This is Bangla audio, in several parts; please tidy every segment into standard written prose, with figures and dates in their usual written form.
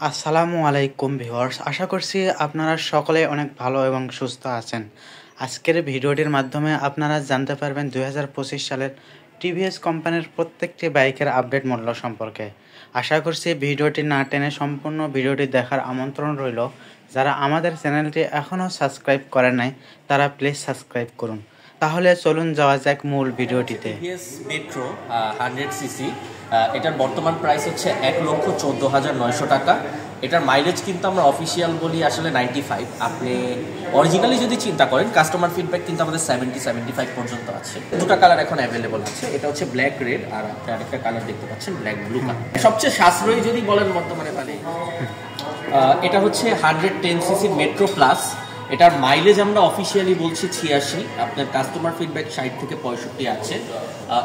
আসসালামু আলাইকুম ভিউয়ার্স, আশা করছি আপনারা সকলে অনেক ভালো এবং সুস্থ আছেন। আজকের ভিডিওটির মাধ্যমে আপনারা জানতে পারবেন 2025 সালের টিভিএস কোম্পানির প্রত্যেকটি বাইকের আপডেট মূল্য সম্পর্কে। আশা করছি ভিডিওটি না টেনে সম্পূর্ণ ভিডিওটি দেখার আমন্ত্রণ রইল। যারা আমাদের চ্যানেলটি এখনও সাবস্ক্রাইব করেন নাই তারা প্লিজ সাবস্ক্রাইব করুন। তাহলে চলুন যাওয়া যাক মূল ভিডিওটিতে। টিভিএস মেট্রো 100 সিসি, এটার বর্তমান প্রাইস হচ্ছে 1,14,900 টাকা। এটার মাইলেজ কিন্তু আমরা অফিসিয়াল বলি আসলে 95। আপনি অরিজিনালি যদি চিন্তা করেন, কাস্টমার ফিডব্যাক কিন্তু আমাদের 70-75 পর্যন্ত আছে। দুটো কালার এখন অ্যাভেলেবল আছে, এটা হচ্ছে ব্ল্যাক রেড, আর আপনি আরেকটা কালার দেখতে পাচ্ছেন ব্ল্যাক ব্লু কালার। সবচেয়ে সাশ্রয়ী যদি বলেন বর্তমানে, মানে এটা হচ্ছে 110 সিসি মেট্রো প্লাস। এটার মাইলেজ আমরা অফিসিয়ালি বলছি 86, আপনার কাস্টমার ফিডব্যাক 60 থেকে 65 আছে।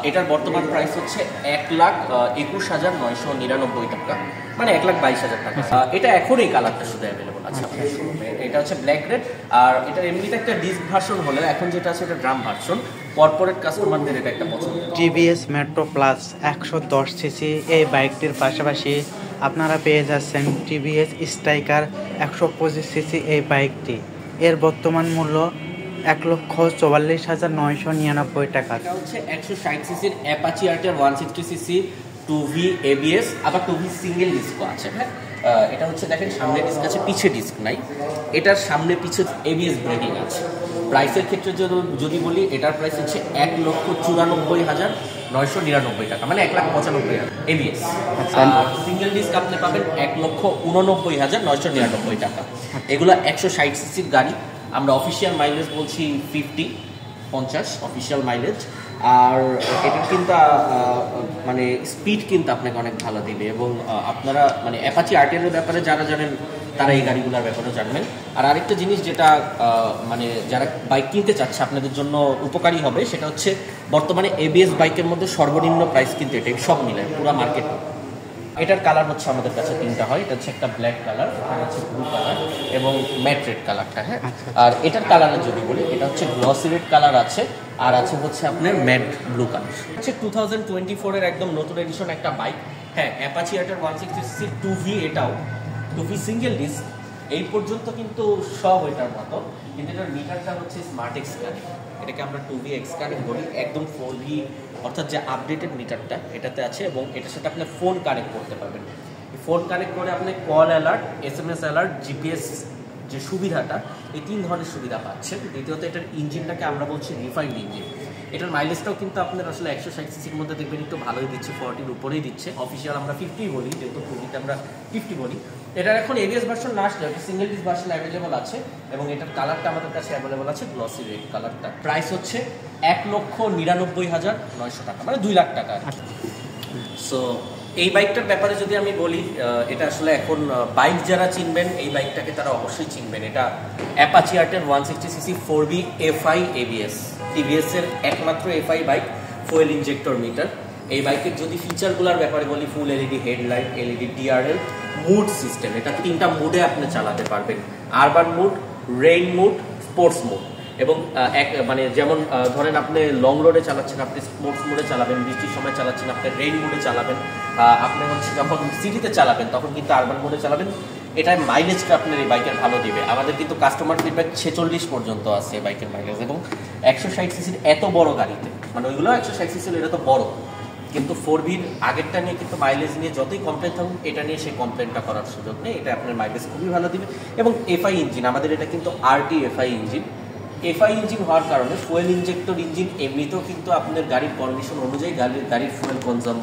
এটার বর্তমান প্রাইস হচ্ছে 1,21,999 টাকা, মানে 1,22,000 টাকা। এটা এখন এই কালারটা শুধু অ্যাভেলেবল আছে আমাদের শোরুমে। এটা হচ্ছে ব্ল্যাক রেড, আর এটার এমনিতে একটা ডিস্ক ভার্সন হলে এখন যেটা আছে এটা ড্রাম ভার্সন। কর্পোরেট কাস্টমারদের এটা একটা পছন্দ। টিভিএস মেট্রো প্লাস 110 সিসি এই বাইকটির পাশাপাশি আপনারা পেয়ে যাচ্ছেন টিভিএস স্ট্রাইকার 125 সিসি এই বাইকটি। এর বর্তমান মূল্য 1,44,999 টাকা। এটা হচ্ছে 160 সিসির অ্যাপাচি আর্টের 160 সিসি 2V ABS, আবার 2V সিঙ্গেল ডিস্কও আছে। হ্যাঁ, এটা হচ্ছে দেখেন সামনে ডিস্ক আছে, পিছে ডিস্ক নাই। এটার সামনে পিছে ABS ব্রেকিং আছে। প্রাইসের ক্ষেত্রে যদি বলি, এটার প্রাইস হচ্ছে 1,94,999 টাকা, মানে 1,95,000 ABS। আর সিঙ্গেল ডিস্ক আপনি পাবেন 1,89,999 টাকা। এগুলো 160 সিসির গাড়ি। আমরা অফিসিয়াল মাইলেজ বলছি 50 অফিসিয়াল মাইলেজ। আর এটার কিন্তু মানে স্পিড কিন্তু আপনাকে অনেক ভালো দিবে, এবং আপনারা মানে অ্যাপাচি আর্টেনের ব্যাপারে যারা জানেন তারা এই গাড়িগুলোর ব্যাপারে জানবেন। আর আরেকটা জিনিস যেটা মানে যারা বাইক কিনতে চাচ্ছে আপনাদের জন্য উপকারী হবে, সেটা হচ্ছে বর্তমানে ABS বাইকের মধ্যে সর্বনিম্ন প্রাইস কিন্তু এটাই, সব মিলে পুরো মার্কেট। এটার কালার হচ্ছে আমাদের কাছে তিনটা হয়। এটা হচ্ছে একটা ব্ল্যাক কালার, এটা হচ্ছে ব্লু কালার এবং ম্যাট রেড কালারটা। হ্যাঁ, আর এটার কালারে যদি বলি, এটা হচ্ছে গ্লসি রেড কালার আছে, আর আছে হচ্ছে আপনার ম্যাট ব্লু কালার। হচ্ছে 2024 এর একদম নতুন এডিশন একটা বাইক। হ্যাঁ, অ্যাপাচি আর্টের 160 সিসি 2V, এটাও 2V সিঙ্গেল ডিস্ক। এই পর্যন্ত কিন্তু সব এটার মতো, কিন্তু এটার মিটারটা হচ্ছে স্মার্ট এক্স কানেক্ট। এটাকে আমরা 2V এক্স কানেক্ট বলি। একদম 4V, অর্থাৎ যে আপডেটেড মিটারটা এটাতে আছে, এবং এটার সাথে আপনি ফোন কানেক্ট করতে পারবেন। ফোন কানেক্ট করে আপনি call alert, SMS alert, GPS যে সুবিধাটা, এই 3 ধরনের সুবিধা পাচ্ছেন। দ্বিতীয়ত এটার ইঞ্জিনটাকে আমরা বলছি রিফাইন্ড ইঞ্জিন। এটার মাইলেজটাও কিন্তু আপনার আসলে 160 সিসির মধ্যে দেখবেন একটু ভালোই দিচ্ছে, 40-র উপরেই দিচ্ছে। অফিসিয়াল আমরা 50 বলি, যেহেতু 2V-তে আমরা 50 বলি। এটার এখন ABS ভার্সন না আসলে সিঙ্গেল ডিস্ক ভার্সন অ্যাভেলেবল আছে, এবং এটার কালারটা আমাদের কাছে অ্যাভেলেবল আছে গ্লসি রেড কালারটা। প্রাইস হচ্ছে 1,99,900 টাকা, মানে 2 লাখ টাকা। সো এই বাইকটার ব্যাপারে যদি আমি বলি, এটা আসলে এখন বাইক যারা চিনবেন এই বাইকটাকে তারা অবশ্যই চিনবেন। এটা অ্যাপাচি আর্টের 160 CC 4V FI ABS, TVS এর একমাত্র FI bike, fuel injector meter. এই বাইকের যদি ফিচারগুলোর ব্যাপারে বলি, full LED headlight, LED DRL, mode system. এটা 3টা মুডে আপনি চালাতে পারবেন, urban mode, rain mode, sports mode. এবং মানে যেমন ধরেন আপনি লং রোডে চালাচ্ছেন, আপনি স্পোর্টস মোডে চালাবেন, বৃষ্টির সময় চালাচ্ছেন আপনি রেইন মোডে চালাবেন, আপনি হচ্ছে যখন সিটিতে চালাবেন তখন কিন্তু আরবান মোডে চালাবেন। এটার মাইলেজটা আপনার এই বাইকের ভালো দিবে। আমাদের কিন্তু কাস্টমার ফিডব্যাক 46 পর্যন্ত আছে এই বাইকের মাইলেজ, এবং 160 সিসির এত বড় গাড়িতে, মানে ওইগুলো 160 সিসির, এটা তো বড়, কিন্তু 4V'র আগেরটা নিয়ে কিন্তু মাইলেজ নিয়ে যতই কমপ্লেন থাকুন, এটা নিয়ে সেই কমপ্লেনটা করার সুযোগ নেই। এটা আপনার মাইলেজ খুবই ভালো দিবে। এবং FI ইঞ্জিন, আমাদের এটা কিন্তু RT FI engine. FI engine হওয়ার কারণে ফুয়েল ইনজেক্টর ইঞ্জিন এমনিতেও কিন্তু আপনার গাড়ির কন্ডিশন অনুযায়ী গাড়ির ফুয়েল কনজাম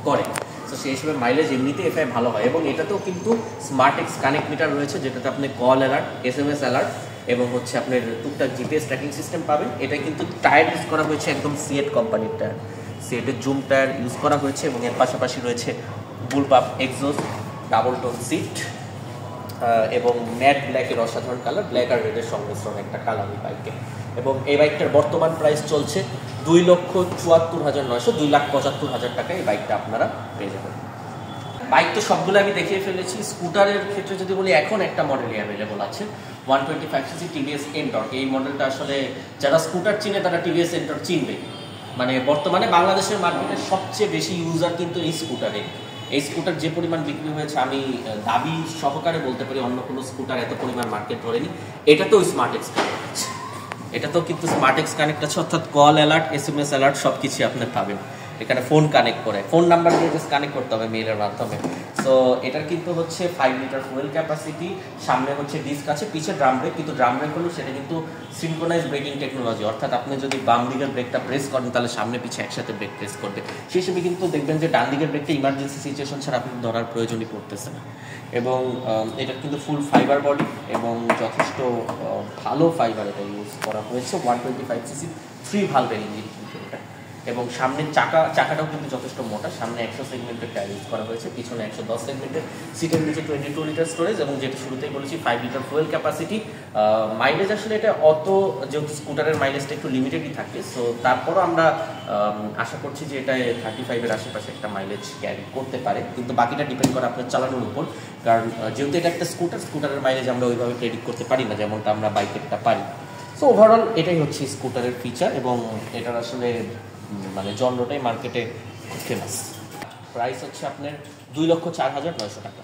করে, তো সেই হিসেবে মাইলেজ এমনিতে FI ভালো হয়। এবং এটাতেও কিন্তু স্মার্ট এক্স কানেক্ট মিটার রয়েছে, যেটাতে আপনি কল অ্যালার্ট, SMS অ্যালার্ট এবং হচ্ছে আপনার টুকটাক GPS ট্র্যাকিং সিস্টেম পাবেন। এটা কিন্তু টায়ার ইউজ করা হয়েছে একদম সিয়েট কোম্পানির টায়ার, সিয়েটের জুম টায়ার ইউজ করা হয়েছে, এবং এর পাশাপাশি রয়েছে বুলপাপ এক্সোস্ট, ডাবল টোন সিট, এবং ম্যাট ব্ল্যাকের অসাধারণ কালার, ব্ল্যাক আর রেডের সংমিশ্রণ একটা কালার এই বাইকে। এবং এই বাইকটার বর্তমান প্রাইস চলছে 2,74,900, 2,75,000 টাকা এই বাইকটা আপনারা পেয়ে যাবেন। বাইক তো সবগুলো আমি দেখিয়ে ফেলেছি। স্কুটারের ক্ষেত্রে যদি বলি, এখন একটা মডেলই অ্যাভেলেবল আছে, 125 সিসি টিভিএস এন্টর্ক। এই মডেলটা আসলে যারা স্কুটার চিনে তারা টিভিএস এন্টর্ক চিনবে। মানে বর্তমানে বাংলাদেশের মার্কেটে সবচেয়ে বেশি ইউজার কিন্তু এই স্কুটারে। এই স্কুটার যে পরিমাণ বিক্রি হয়েছে আমি দাবি সহকারে বলতে পারি অন্য কোনো স্কুটার এত পরিমাণ মার্কেট ধরেনি। এটা তো স্মার্ট এক্স কানেক্ট আছে, এটা তো কিন্তু স্মার্ট এক্স কানেক্ট আছে, অর্থাৎ কল অ্যালার্ট, SMS অ্যালার্ট সব কিছুই আপনি পাবেন। এখানে ফোন কানেক্ট করে, ফোন নাম্বার দিয়ে জাস্ট কানেক্ট করতে হবে মেইলের মাধ্যমে। সো এটার কিন্তু হচ্ছে 5 লিটার ফুয়েল ক্যাপাসিটি, সামনে হচ্ছে ডিস্ক আছে, পিছে ড্রাম ব্রেক, কিন্তু ড্রাম ব্রেক হলো সেটা কিন্তু সিনক্রোনাইজ ব্রেকিং টেকনোলজি, অর্থাৎ আপনি যদি বাম দিকের ব্রেকটা প্রেস করেন তাহলে সামনে পিছে একসাথে ব্রেক প্রেস করবে। সেই হিসেবে কিন্তু দেখবেন যে ডান দিকের ব্রেকটা ইমার্জেন্সি সিচুয়েশন ছাড়া আপনি ধরার প্রয়োজনই পড়তেছে না। এবং এটা কিন্তু ফুল ফাইবার বডি এবং যথেষ্ট ভালো ফাইবার এটা ইউজ করা হয়েছে। 125cc 3 ভালভের ইঞ্জিন কিন্তু এটা, এবং সামনের চাকাটাও কিন্তু যথেষ্ট মোটা, সামনে 100 সেগমেন্টের টায়ার ইউজ করা হয়েছে, পিছনে 110 সেগমেন্টের, সিটের নিচে 22 লিটার স্টোরেজ, এবং যেটা শুরুতেই বলেছি 5 লিটার ফুয়েল ক্যাপাসিটি। মাইলেজ আসলে এটা অত, যেহেতু স্কুটারের মাইলেজটা একটু লিমিটেডই থাকে, সো তারপরও আমরা আশা করছি যে এটা 35-এর আশেপাশে একটা মাইলেজ ক্যারি করতে পারে, কিন্তু বাকিটা ডিপেন্ড করে আপনার চালানোর উপর। কারণ যেহেতু এটা একটা স্কুটারের মাইলেজ আমরা ওইভাবে প্রেডিক্ট করতে পারি না যেমনটা আমরা বাইকেরটা পারি। সো ওভারঅল এটাই হচ্ছে স্কুটারের ফিচার, এবং এটার আসলে মানে জনরাটাই মার্কেটে খুব ফেমাস। প্রাইস হচ্ছে আপনার 2,04,900 টাকা।